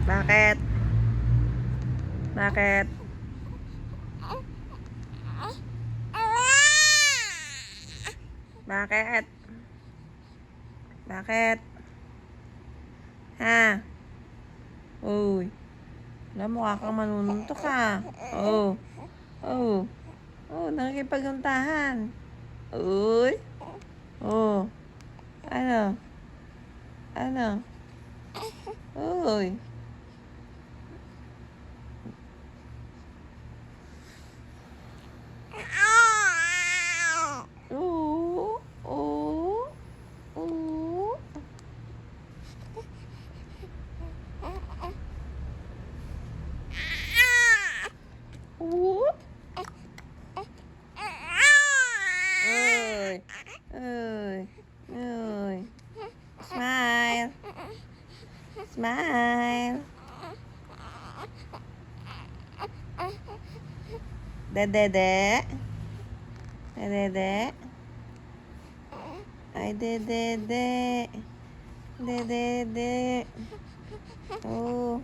Bakit? Bakit? Bakit? Bakit? Ha? Uy. Alam mo, kang manununtok ka. Oh. Oh. Oh, nakikipaguntahan. Uy. Oh. Ano? Ano? Uy. Oo. Oo. Oo. Oo. Uy. Uy. Uy. Smile. Smile. Dedede. Dedede. Ay, dedede. Dedede. Oh.